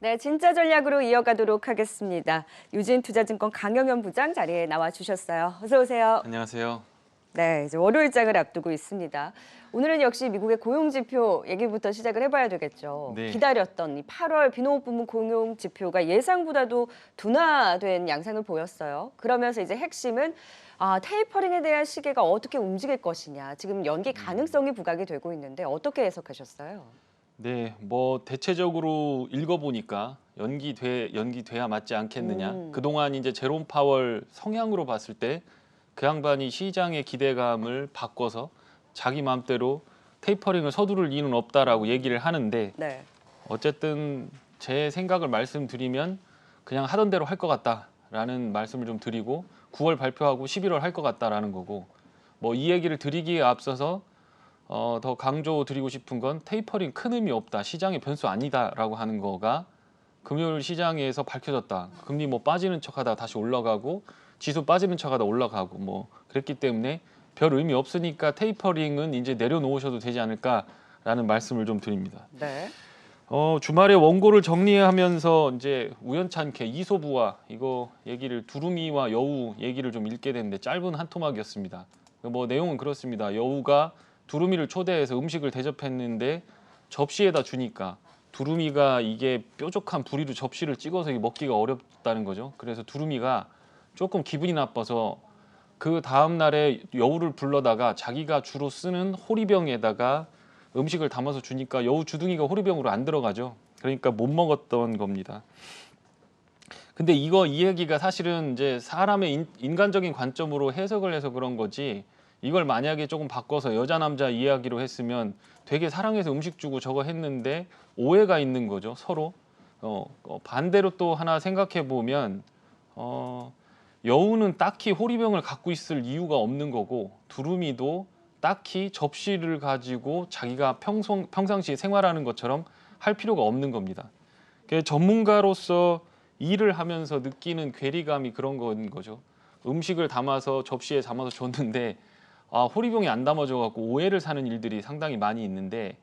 네, 진짜 전략으로 이어가도록 하겠습니다. 유진투자증권 강영현 부장 자리에 나와 주셨어요. 어서 오세요. 안녕하세요. 네, 이제 월요일장을 앞두고 있습니다. 오늘은 역시 미국의 고용지표 얘기부터 시작을 해봐야 되겠죠. 네. 기다렸던 이 8월 비농업 부문 고용지표가 예상보다도 둔화된 양상을 보였어요. 그러면서 이제 핵심은 테이퍼링에 대한 시계가 어떻게 움직일 것이냐. 지금 연기 가능성이 부각이 되고 있는데 어떻게 해석하셨어요? 네, 뭐 대체적으로 읽어보니까 연기돼야 맞지 않겠느냐. 그동안 이제 제롬 파월 성향으로 봤을 때 그 양반이 시장의 기대감을 바꿔서 자기 마음대로 테이퍼링을 서두를 이유는 없다라고 얘기를 하는데 네. 어쨌든 제 생각을 말씀드리면 그냥 하던 대로 할 것 같다라는 말씀을 좀 드리고 9월 발표하고 11월 할 것 같다라는 거고 뭐 이 얘기를 드리기에 앞서서 더 강조드리고 싶은 건 테이퍼링 큰 의미 없다. 시장의 변수 아니다라고 하는 거가 금요일 시장에서 밝혀졌다. 금리 뭐 빠지는 척하다 다시 올라가고 지수 빠지는 척하다 올라가고 뭐 그랬기 때문에 별 의미 없으니까 테이퍼링은 이제 내려놓으셔도 되지 않을까라는 말씀을 좀 드립니다. 네. 주말에 원고를 정리하면서 이제 우연찮게 이소부와 이거 얘기를 두루미와 여우 얘기를 좀 읽게 됐는데 짧은 한 토막이었습니다. 뭐 내용은 그렇습니다. 여우가 두루미를 초대해서 음식을 대접했는데 접시에다 주니까 두루미가 이게 뾰족한 부리로 접시를 찍어서 먹기가 어렵다는 거죠. 그래서 두루미가 조금 기분이 나빠서 그 다음 날에 여우를 불러다가 자기가 주로 쓰는 호리병에다가 음식을 담아서 주니까 여우 주둥이가 호리병으로 안 들어가죠. 그러니까 못 먹었던 겁니다. 근데 이 얘기가 사실은 이제 사람의 인간적인 관점으로 해석을 해서 그런 거지 이걸 만약에 조금 바꿔서 여자 남자 이야기로 했으면 되게 사랑해서 음식 주고 저거 했는데 오해가 있는 거죠, 서로. 반대로 또 하나 생각해 보면 여우는 딱히 호리병을 갖고 있을 이유가 없는 거고 두루미도 딱히 접시를 가지고 자기가 평상시에 생활하는 것처럼 할 필요가 없는 겁니다. 전문가로서 일을 하면서 느끼는 괴리감이 그런 건 거죠. 음식을 담아서 접시에 담아서 줬는데 호리병이 안 담아져 갖고 오해를 사는 일들이 상당히 많이 있는데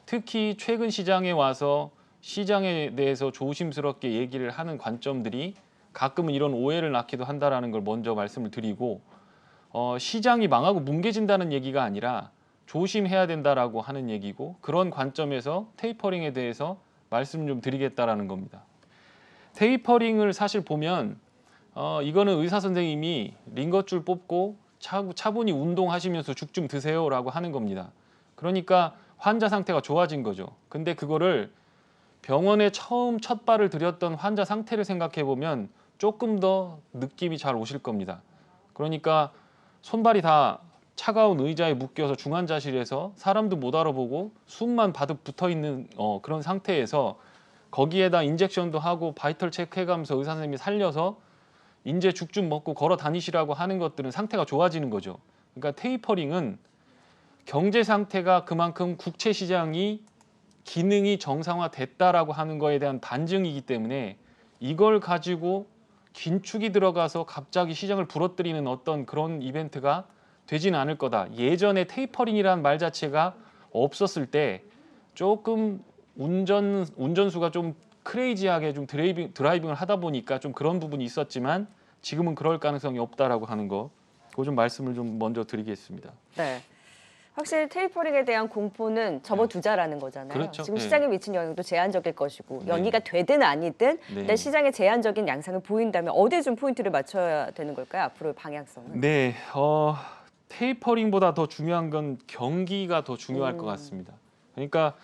특히 최근 시장에 와서 시장에 대해서 조심스럽게 얘기를 하는 관점들이 가끔은 이런 오해를 낳기도 한다라는 걸 먼저 말씀을 드리고 시장이 망하고 뭉개진다는 얘기가 아니라 조심해야 된다라고 하는 얘기고 그런 관점에서 테이퍼링에 대해서 말씀 좀 드리겠다라는 겁니다. 테이퍼링을 사실 보면 이거는 의사 선생님이 링거줄 뽑고 차분히 운동하시면서 죽 좀 드세요라고 하는 겁니다. 그러니까 환자 상태가 좋아진 거죠. 근데 그거를 병원에 처음 첫 발을 들였던 환자 상태를 생각해 보면 조금 더 느낌이 잘 오실 겁니다. 그러니까 손발이 다 차가운 의자에 묶여서 중환자실에서 사람도 못 알아보고 숨만 바득 붙어 있는 그런 상태에서 거기에다 인젝션도 하고 바이털 체크해가면서 의사 선생님이 살려서 이제 죽 좀 먹고 걸어 다니시라고 하는 것들은 상태가 좋아지는 거죠. 그러니까 테이퍼링은 경제 상태가 그만큼 국채 시장이 기능이 정상화됐다라고 하는 거에 대한 반증이기 때문에 이걸 가지고 긴축이 들어가서 갑자기 시장을 부러뜨리는 어떤 그런 이벤트가 되지는 않을 거다. 예전에 테이퍼링이라는 말 자체가 없었을 때 조금 운전수가 좀 크레이지하게 좀 드라이빙을 하다 보니까 좀 그런 부분이 있었지만 지금은 그럴 가능성이 없다라고 하는 거. 그거 좀 말씀을 좀 먼저 드리겠습니다. 네. 확실히 테이퍼링에 대한 공포는 접어두자라는 거잖아요. 그렇죠. 지금 네. 시장에 미친 영향도 제한적일 것이고 네. 연기가 되든 아니든 네. 일단 시장에 제한적인 양상을 보인다면 어디에 좀 포인트를 맞춰야 되는 걸까요? 앞으로의 방향성은. 네, 테이퍼링보다 더 중요한 건 경기가 더 중요할 것 같습니다. 그러니까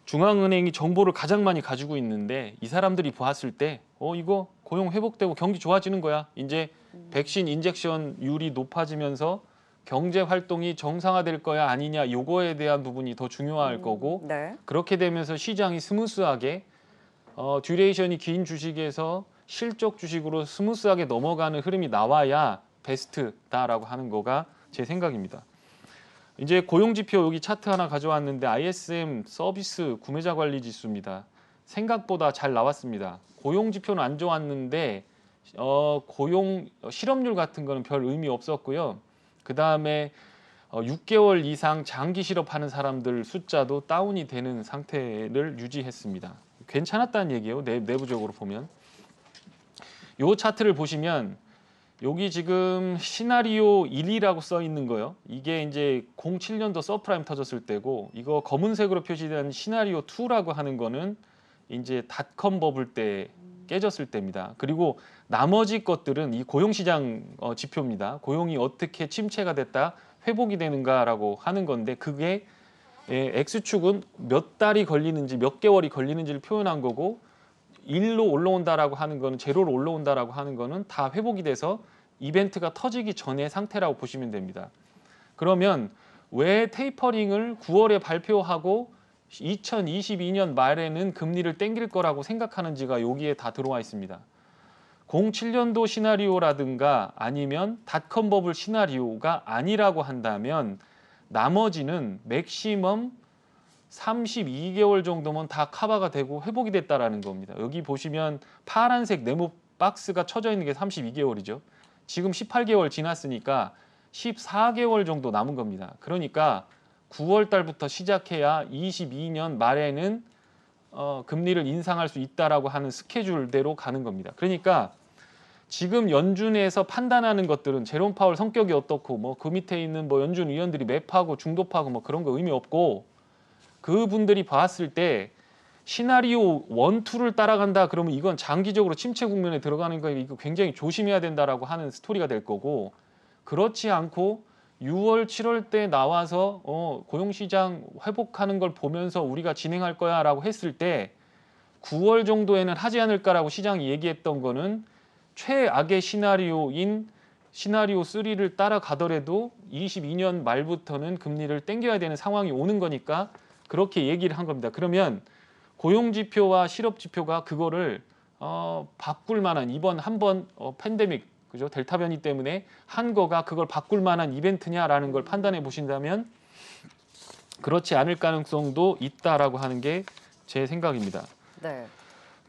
중앙은행이 정보를 가장 많이 가지고 있는데 이 사람들이 봤을 때 이거 고용 회복되고 경기 좋아지는 거야. 이제 백신 인젝션율이 높아지면서 경제 활동이 정상화될 거야 아니냐 요거에 대한 부분이 더 중요할 거고 네. 그렇게 되면서 시장이 스무스하게 듀레이션이 긴 주식에서 실적 주식으로 스무스하게 넘어가는 흐름이 나와야 베스트다라고 하는 거가 제 생각입니다. 이제 고용지표 여기 차트 하나 가져왔는데 ISM 서비스 구매자 관리 지수입니다. 생각보다 잘 나왔습니다. 고용지표는 안 좋았는데 고용 실업률 같은 거는 별 의미 없었고요. 그 다음에 6개월 이상 장기 실업하는 사람들 숫자도 다운이 되는 상태를 유지했습니다. 괜찮았다는 얘기예요. 내부적으로 보면. 요 차트를 보시면 여기 지금 시나리오 1이라고 써 있는 거요. 이게 이제 07년도 서프라임 터졌을 때고 이거 검은색으로 표시된 시나리오 2라고 하는 거는 이제 닷컴 버블 때 깨졌을 때입니다. 그리고 나머지 것들은 이 고용시장 지표입니다. 고용이 어떻게 침체가 됐다 회복이 되는가라고 하는 건데 그게 X축은 몇 달이 걸리는지 몇 개월이 걸리는지를 표현한 거고 1로 올라온다라고 하는 거는 제로로 올라온다라고 하는 거는 다 회복이 돼서 이벤트가 터지기 전의 상태라고 보시면 됩니다. 그러면 왜 테이퍼링을 9월에 발표하고 2022년 말에는 금리를 땡길 거라고 생각하는지가 여기에 다 들어와 있습니다. 07년도 시나리오라든가 아니면 닷컴 버블 시나리오가 아니라고 한다면 나머지는 맥시멈 32개월 정도면 다 커버가 되고 회복이 됐다라는 겁니다. 여기 보시면 파란색 네모 박스가 쳐져 있는 게 32개월이죠. 지금 18개월 지났으니까 14개월 정도 남은 겁니다. 그러니까 9월 달부터 시작해야 22년 말에는 금리를 인상할 수 있다라고 하는 스케줄대로 가는 겁니다. 그러니까 지금 연준에서 판단하는 것들은 제롬 파월 성격이 어떻고 뭐 그 밑에 있는 뭐 연준 위원들이 맵하고 중도파고 뭐 그런 거 의미 없고 그분들이 봤을 때 시나리오 1, 2를 따라간다 그러면 이건 장기적으로 침체 국면에 들어가는 거예요. 이거 굉장히 조심해야 된다라고 하는 스토리가 될 거고 그렇지 않고 6월, 7월 때 나와서 고용시장 회복하는 걸 보면서 우리가 진행할 거야라고 했을 때 9월 정도에는 하지 않을까라고 시장이 얘기했던 거는 최악의 시나리오인 시나리오 3를 따라가더라도 22년 말부터는 금리를 땡겨야 되는 상황이 오는 거니까 그렇게 얘기를 한 겁니다. 그러면 고용지표와 실업지표가 그거를 바꿀 만한 이번 한번 팬데믹 그죠? 델타 변이 때문에 한 거가 그걸 바꿀 만한 이벤트냐라는 걸 판단해 보신다면 그렇지 않을 가능성도 있다라고 하는 게 제 생각입니다. 네.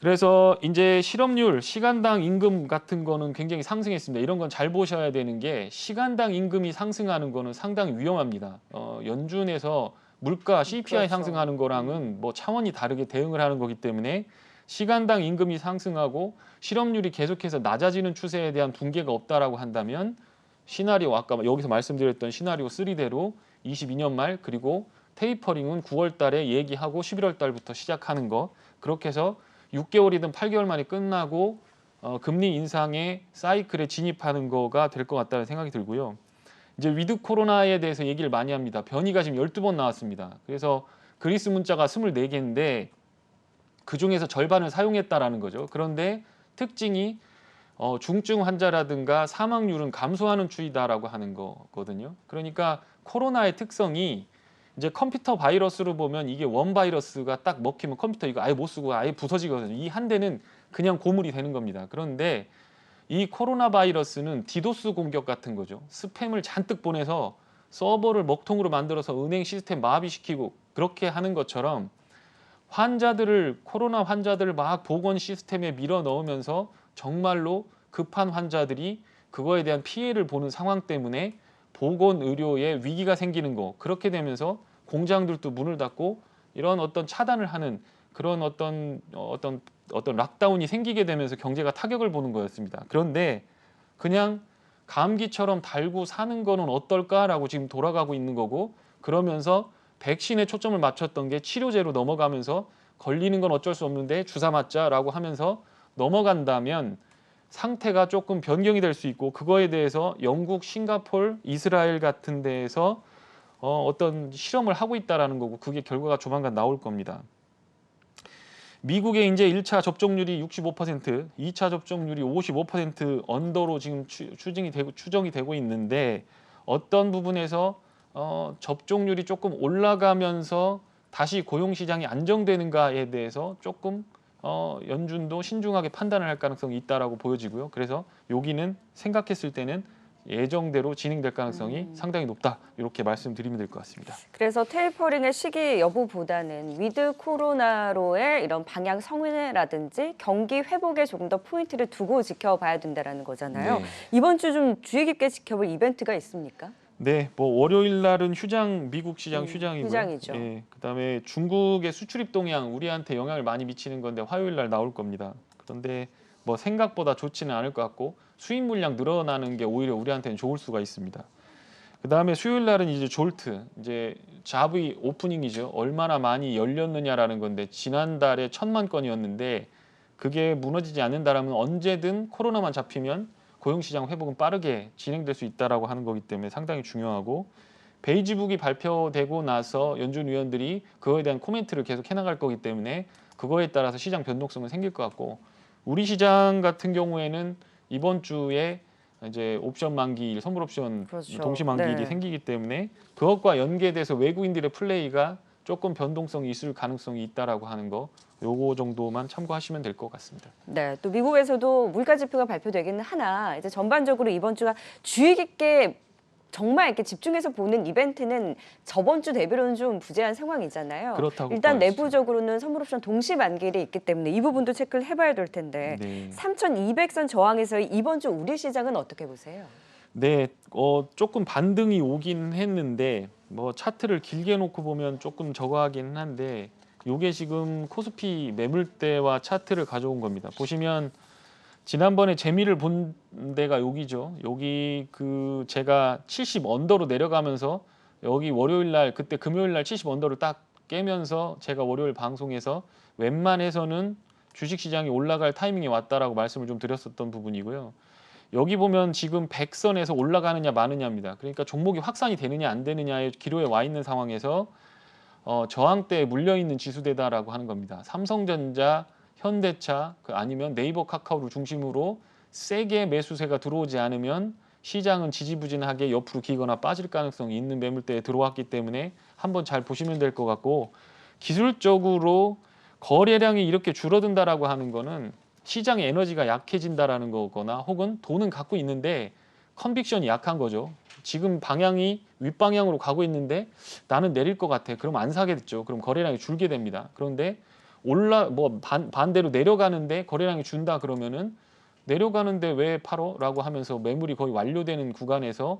그래서 이제 실업률, 시간당 임금 같은 거는 굉장히 상승했습니다. 이런 건 잘 보셔야 되는 게 시간당 임금이 상승하는 거는 상당히 위험합니다. 연준에서 물가 CPI 그렇죠. 상승하는 거랑은 뭐 차원이 다르게 대응을 하는 거기 때문에 시간당 임금이 상승하고 실업률이 계속해서 낮아지는 추세에 대한 붕괴가 없다라고 한다면 시나리오 아까 여기서 말씀드렸던 시나리오 3대로 22년 말 그리고 테이퍼링은 9월 달에 얘기하고 11월 달부터 시작하는 거 그렇게 해서 6개월이든 8개월 만에 끝나고 금리 인상의 사이클에 진입하는 거가 될 것 같다는 생각이 들고요. 이제 위드 코로나에 대해서 얘기를 많이 합니다. 변이가 지금 12번 나왔습니다. 그래서 그리스 문자가 24개인데 그중에서 절반을 사용했다라는 거죠. 그런데 특징이 중증 환자라든가 사망률은 감소하는 추이다라고 하는 거거든요. 그러니까 코로나의 특성이 이제 컴퓨터 바이러스로 보면 이게 원 바이러스가 딱 먹히면 컴퓨터 이거 아예 못 쓰고 아예 부서지거든요. 이 한 대는 그냥 고물이 되는 겁니다. 그런데 이 코로나 바이러스는 디도스 공격 같은 거죠. 스팸을 잔뜩 보내서 서버를 먹통으로 만들어서 은행 시스템 마비시키고 그렇게 하는 것처럼 코로나 환자들을 막 보건 시스템에 밀어 넣으면서 정말로 급한 환자들이 그거에 대한 피해를 보는 상황 때문에 보건 의료에 위기가 생기는 거 그렇게 되면서 공장들도 문을 닫고 이런 어떤 차단을 하는 그런 어떤 락다운이 생기게 되면서 경제가 타격을 보는 거였습니다. 그런데 그냥 감기처럼 달고 사는 거는 어떨까라고 지금 돌아가고 있는 거고 그러면서 백신에 초점을 맞췄던 게 치료제로 넘어가면서 걸리는 건 어쩔 수 없는데 주사 맞자라고 하면서 넘어간다면 상태가 조금 변경이 될 수 있고 그거에 대해서 영국, 싱가포르, 이스라엘 같은 데에서 어떤 실험을 하고 있다라는 거고 그게 결과가 조만간 나올 겁니다. 미국의 이제 1차 접종률이 65%, 2차 접종률이 55% 언더로 지금 추정이 되고 있는데 어떤 부분에서 접종률이 조금 올라가면서 다시 고용시장이 안정되는가에 대해서 조금 연준도 신중하게 판단을 할 가능성이 있다라고 보여지고요. 그래서 여기는 생각했을 때는 예정대로 진행될 가능성이 상당히 높다. 이렇게 말씀드리면 될 것 같습니다. 그래서 테이퍼링의 시기 여부보다는 위드 코로나로의 이런 방향 성회라든지 경기 회복에 조금 더 포인트를 두고 지켜봐야 된다는 거잖아요. 네. 이번 주 좀 주의 깊게 지켜볼 이벤트가 있습니까? 네, 뭐 월요일 날은 휴장, 미국 시장 휴장이고요. 휴장이죠. 예, 그다음에 중국의 수출입 동향 우리한테 영향을 많이 미치는 건데 화요일 날 나올 겁니다. 그런데 뭐 생각보다 좋지는 않을 것 같고 수입 물량 늘어나는 게 오히려 우리한테는 좋을 수가 있습니다. 그다음에 수요일 날은 이제 졸트, 이제 잡의 오프닝이죠. 얼마나 많이 열렸느냐라는 건데 지난달에 1,000만 건이었는데 그게 무너지지 않는다라면 언제든 코로나만 잡히면 고용시장 회복은 빠르게 진행될 수 있다라고 하는 거기 때문에 상당히 중요하고 베이지북이 발표되고 나서 연준 위원들이 그거에 대한 코멘트를 계속 해나갈 거기 때문에 그거에 따라서 시장 변동성은 생길 것 같고 우리 시장 같은 경우에는 이번 주에 이제 옵션 만기일, 선물 옵션 그렇죠. 동시 만기일이 네. 생기기 때문에 그것과 연계돼서 외국인들의 플레이가 조금 변동성이 있을 가능성이 있다라고 하는 거 요거 정도만 참고하시면 될 것 같습니다. 네, 또 미국에서도 물가 지표가 발표되기는 하나 이제 전반적으로 이번 주가 주의 깊게 정말 이렇게 집중해서 보는 이벤트는 저번 주 대비로는 좀 부재한 상황이잖아요. 그렇다고 일단 봐야죠. 내부적으로는 선물옵션 동시 만기일이 있기 때문에 이 부분도 체크를 해봐야 될 텐데 네. 3,200선 저항에서의 이번 주 우리 시장은 어떻게 보세요? 네, 조금 반등이 오긴 했는데 뭐 차트를 길게 놓고 보면 조금 저거하긴 한데 요게 지금 코스피 매물대와 차트를 가져온 겁니다. 보시면 지난번에 재미를 본 데가 여기죠. 여기 그 제가 70 언더로 내려가면서 여기 월요일 날 그때 금요일 날 70 언더를 딱 깨면서 제가 월요일 방송에서 웬만해서는 주식 시장이 올라갈 타이밍이 왔다라고 말씀을 좀 드렸었던 부분이고요. 여기 보면 지금 100선에서 올라가느냐 마느냐입니다. 그러니까 종목이 확산이 되느냐 안 되느냐의 기로에 와 있는 상황에서 저항대에 물려 있는 지수대다라고 하는 겁니다. 삼성전자, 현대차, 아니면 네이버, 카카오를 중심으로 세게 매수세가 들어오지 않으면 시장은 지지부진하게 옆으로 기거나 빠질 가능성이 있는 매물대에 들어왔기 때문에 한번 잘 보시면 될 것 같고 기술적으로 거래량이 이렇게 줄어든다라고 하는 거는 시장의 에너지가 약해진다라는 거거나 혹은 돈은 갖고 있는데 컨빅션이 약한 거죠. 지금 방향이 윗방향으로 가고 있는데 나는 내릴 것 같아. 그럼 안 사게 됐죠. 그럼 거래량이 줄게 됩니다. 그런데 반대로 내려가는데 거래량이 준다 그러면은 내려가는데 왜 팔어? 라고 하면서 매물이 거의 완료되는 구간에서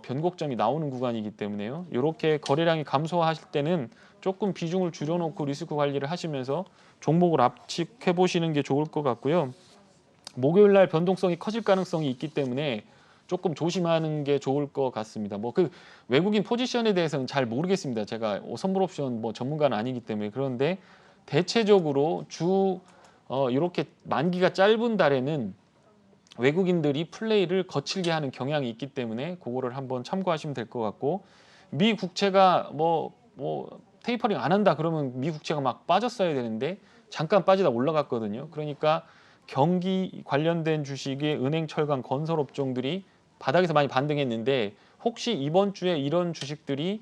변곡점이 나오는 구간이기 때문에요. 이렇게 거래량이 감소하실 때는 조금 비중을 줄여놓고 리스크 관리를 하시면서 종목을 압축해 보시는 게 좋을 것 같고요. 목요일 날 변동성이 커질 가능성이 있기 때문에 조금 조심하는 게 좋을 것 같습니다. 뭐 그 외국인 포지션에 대해서는 잘 모르겠습니다. 제가 선물 옵션 뭐 전문가는 아니기 때문에 그런데 대체적으로 이렇게 만기가 짧은 달에는 외국인들이 플레이를 거칠게 하는 경향이 있기 때문에 그거를 한번 참고하시면 될 것 같고 미 국채가 뭐 테이퍼링 안 한다 그러면 미 국채가 막 빠졌어야 되는데 잠깐 빠지다 올라갔거든요. 그러니까 경기 관련된 주식의 은행, 철강, 건설 업종들이 바닥에서 많이 반등했는데 혹시 이번 주에 이런 주식들이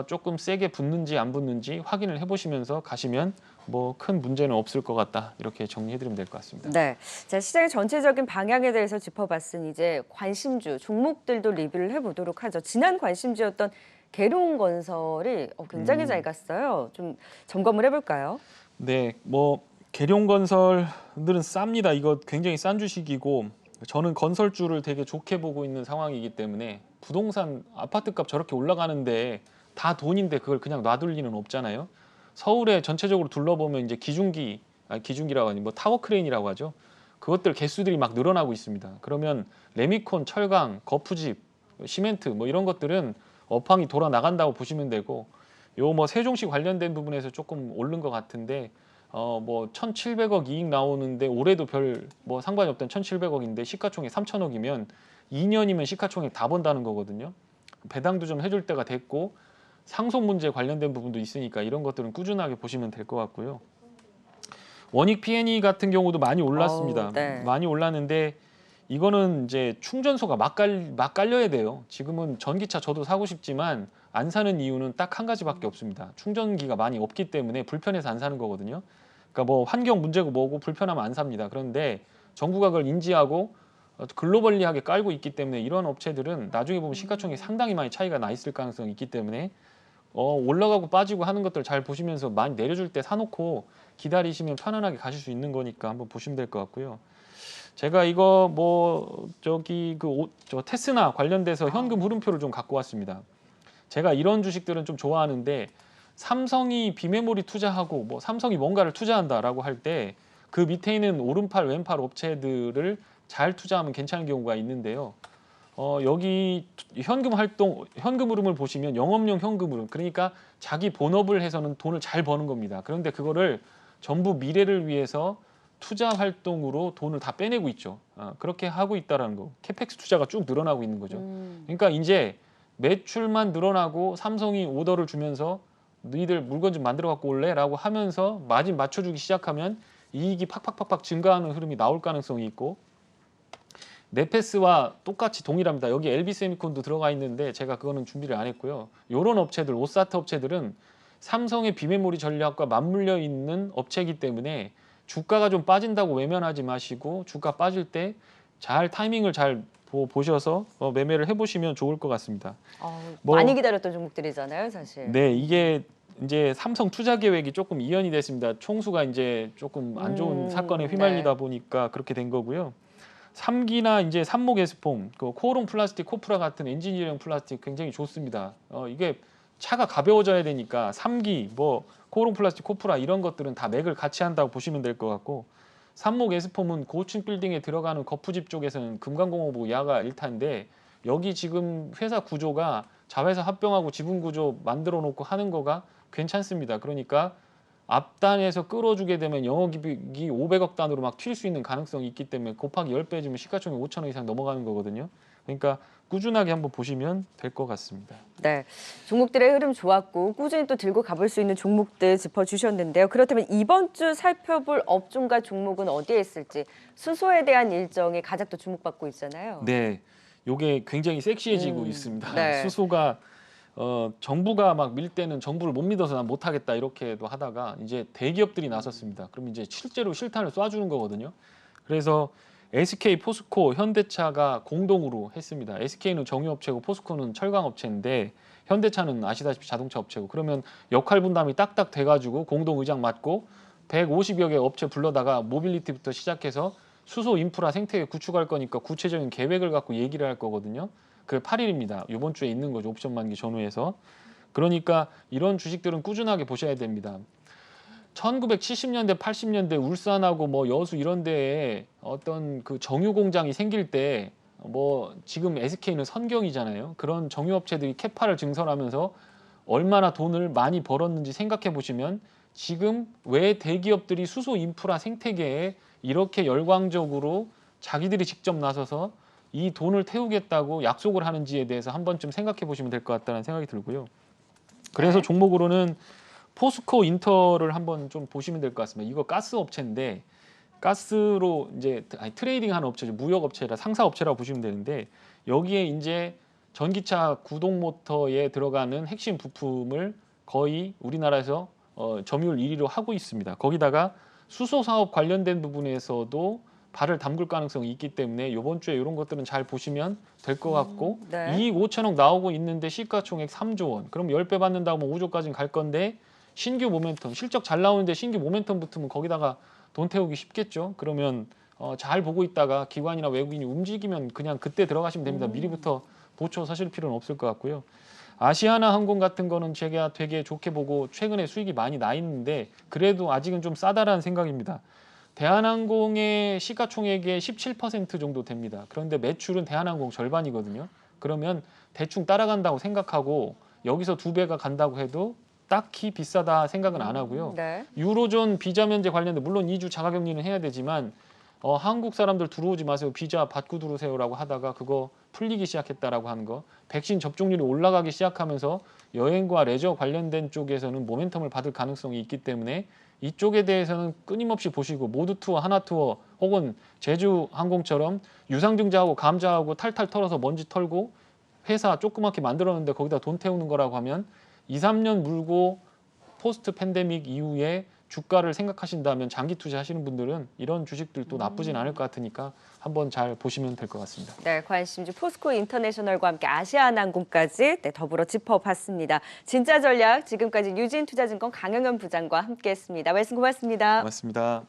조금 세게 붙는지 안 붙는지 확인을 해보시면서 가시면 뭐 큰 문제는 없을 것 같다 이렇게 정리해드리면 될 것 같습니다. 네, 자 시장의 전체적인 방향에 대해서 짚어봤으니 이제 관심주 종목들도 리뷰를 해보도록 하죠. 지난 관심주였던 계룡건설이 굉장히 잘 갔어요. 좀 점검을 해볼까요? 네, 뭐 계룡건설들은 쌉니다. 이거 굉장히 싼 주식이고 저는 건설주를 되게 좋게 보고 있는 상황이기 때문에 부동산 아파트값 저렇게 올라가는데 다 돈인데 그걸 그냥 놔둘 리는 없잖아요. 서울에 전체적으로 둘러보면 이제 기중기라고 하니 뭐 타워 크레인이라고 하죠. 그것들 개수들이 막 늘어나고 있습니다. 그러면 레미콘, 철강, 거푸집, 시멘트 뭐 이런 것들은 업황이 돌아 나간다고 보시면 되고 요 뭐 세종시 관련된 부분에서 조금 오른 것 같은데 뭐 1,700억 이익 나오는데 올해도 별 뭐 상관이 없던 1,700억인데 시가총액 3,000억이면 2년이면 시가총액 다 번다는 거거든요. 배당도 좀 해줄 때가 됐고 상속 문제 관련된 부분도 있으니까 이런 것들은 꾸준하게 보시면 될 것 같고요. 원익 P&E 같은 경우도 많이 올랐습니다. 네. 많이 올랐는데 이거는 이제 충전소가 막 깔려야 돼요. 지금은 전기차 저도 사고 싶지만 안 사는 이유는 딱 한 가지밖에 없습니다. 충전기가 많이 없기 때문에 불편해서 안 사는 거거든요. 그러니까 뭐 환경 문제고 뭐고 불편하면 안 삽니다. 그런데 정부가 그걸 인지하고 글로벌리하게 깔고 있기 때문에 이런 업체들은 나중에 보면 시가총액이 상당히 많이 차이가 나 있을 가능성이 있기 때문에 올라가고 빠지고 하는 것들 잘 보시면서 많이 내려줄 때 사놓고 기다리시면 편안하게 가실 수 있는 거니까 한번 보시면 될 것 같고요. 제가 이거 뭐 저기 저 테스나 관련돼서 현금 흐름표를 좀 갖고 왔습니다. 제가 이런 주식들은 좀 좋아하는데 삼성이 비메모리 투자하고 뭐 삼성이 뭔가를 투자한다라고 할 때 그 밑에 있는 오른팔 왼팔 업체들을 잘 투자하면 괜찮은 경우가 있는데요. 여기 현금 흐름을 보시면 영업용 현금 흐름, 그러니까 자기 본업을 해서는 돈을 잘 버는 겁니다. 그런데 그거를 전부 미래를 위해서 투자 활동으로 돈을 다 빼내고 있죠. 그렇게 하고 있다라는 거. 캐펙스 투자가 쭉 늘어나고 있는 거죠. 그러니까 이제 매출만 늘어나고 삼성이 오더를 주면서 너희들 물건 좀 만들어 갖고 올래라고 하면서 마진 맞춰주기 시작하면 이익이 팍팍팍팍 증가하는 흐름이 나올 가능성이 있고, 네페스와 똑같이 동일합니다. 여기 LB세미콘도 들어가 있는데 제가 그거는 준비를 안 했고요. 이런 업체들, 오사트 업체들은 삼성의 비메모리 전략과 맞물려 있는 업체이기 때문에 주가가 좀 빠진다고 외면하지 마시고 주가 빠질 때 잘 타이밍을 잘 보셔서 매매를 해보시면 좋을 것 같습니다. 많이 기다렸던 종목들이잖아요, 사실. 네, 이게 이제 삼성 투자 계획이 조금 이연이 됐습니다. 총수가 이제 조금 안 좋은 사건에 휘말리다 보니까 그렇게 된 거고요. 3기나 이제 삼목 에스폼, 그 코오롱 플라스틱, 코프라 같은 엔지니어링 플라스틱 굉장히 좋습니다. 이게 차가 가벼워져야 되니까 3기, 뭐 코오롱 플라스틱, 코프라 이런 것들은 다 맥을 같이 한다고 보시면 될 것 같고, 삼목 에스폼은 고층 빌딩에 들어가는 거푸집 쪽에서는 금강공업부 야가 1타인데 여기 지금 회사 구조가 자회사 합병하고 지분 구조 만들어 놓고 하는 거가 괜찮습니다. 그러니까 앞단에서 끌어주게 되면 영업이익이 500억 단으로 막 튈 수 있는 가능성이 있기 때문에 곱하기 10배 주면 시가총액 5천억 이상 넘어가는 거거든요. 그러니까 꾸준하게 한번 보시면 될 것 같습니다. 네, 종목들의 흐름 좋았고 꾸준히 또 들고 가볼 수 있는 종목들 짚어주셨는데요. 그렇다면 이번 주 살펴볼 업종과 종목은 어디에 있을지, 수소에 대한 일정이 가장 또 주목받고 있잖아요. 네, 요게 굉장히 섹시해지고 있습니다. 네. 수소가 정부가 막 밀 때는 정부를 못 믿어서 난 못하겠다 이렇게도 하다가 이제 대기업들이 나섰습니다. 그럼 이제 실제로 실탄을 쏴주는 거거든요. 그래서 SK, 포스코, 현대차가 공동으로 했습니다. SK는 정유업체고 포스코는 철강업체인데 현대차는 아시다시피 자동차 업체고, 그러면 역할 분담이 딱딱 돼가지고 공동 의장 맡고 150여 개 업체 불러다가 모빌리티부터 시작해서 수소 인프라 생태계 구축할 거니까 구체적인 계획을 갖고 얘기를 할 거거든요. 그게 8일입니다. 이번 주에 있는 거죠. 옵션 만기 전후에서. 그러니까 이런 주식들은 꾸준하게 보셔야 됩니다. 1970년대, 80년대 울산하고 뭐 여수 이런 데에 어떤 그 정유 공장이 생길 때 뭐 지금 SK는 선경이잖아요. 그런 정유 업체들이 캐파를 증설하면서 얼마나 돈을 많이 벌었는지 생각해 보시면 지금 왜 대기업들이 수소 인프라 생태계에 이렇게 열광적으로 자기들이 직접 나서서 이 돈을 태우겠다고 약속을 하는지에 대해서 한 번쯤 생각해 보시면 될 것 같다는 생각이 들고요. 그래서 종목으로는 포스코 인터를 한번 좀 보시면 될 것 같습니다. 이거 가스 업체인데 가스로 이제 트레이딩하는 업체죠. 무역 업체라 상사 업체라고 보시면 되는데 여기에 이제 전기차 구동 모터에 들어가는 핵심 부품을 거의 우리나라에서 점유율 1위로 하고 있습니다. 거기다가 수소 사업 관련된 부분에서도 발을 담글 가능성이 있기 때문에 이번 주에 이런 것들은 잘 보시면 될 것 같고, 네. 이익 5천억 나오고 있는데 시가총액 3조 원. 그럼 10배 받는다고 하면 5조까지는 갈 건데 신규 모멘텀, 실적 잘 나오는데 신규 모멘텀 붙으면 거기다가 돈 태우기 쉽겠죠. 그러면 잘 보고 있다가 기관이나 외국인이 움직이면 그냥 그때 들어가시면 됩니다. 미리부터 보초 사실 필요는 없을 것 같고요. 아시아나 항공 같은 거는 제가 되게 좋게 보고 최근에 수익이 많이 나 있는데 그래도 아직은 좀 싸다라는 생각입니다. 대한항공의 시가총액의 17% 정도 됩니다. 그런데 매출은 대한항공 절반이거든요. 그러면 대충 따라간다고 생각하고 여기서 2배가 간다고 해도 딱히 비싸다 생각은 안 하고요. 네. 유로존 비자 면제 관련된 물론 2주 자가격리는 해야 되지만 한국 사람들 들어오지 마세요. 비자 받고 들어오세요라고 하다가 그거 풀리기 시작했다라고 하는 거. 백신 접종률이 올라가기 시작하면서 여행과 레저 관련된 쪽에서는 모멘텀을 받을 가능성이 있기 때문에 이쪽에 대해서는 끊임없이 보시고 모두투어, 하나투어 혹은 제주항공처럼 유상증자하고 감자하고 탈탈 털어서 먼지 털고 회사 조그맣게 만들었는데 거기다 돈 태우는 거라고 하면 2, 3년 물고 포스트 팬데믹 이후에 주가를 생각하신다면 장기 투자하시는 분들은 이런 주식들도 나쁘진 않을 것 같으니까 한번 잘 보시면 될 것 같습니다. 네, 관심주 포스코 인터내셔널과 함께 아시아나항공까지 더불어 짚어봤습니다. 진짜 전략 지금까지 유진투자증권 강영현 부장과 함께했습니다. 말씀 고맙습니다. 고맙습니다.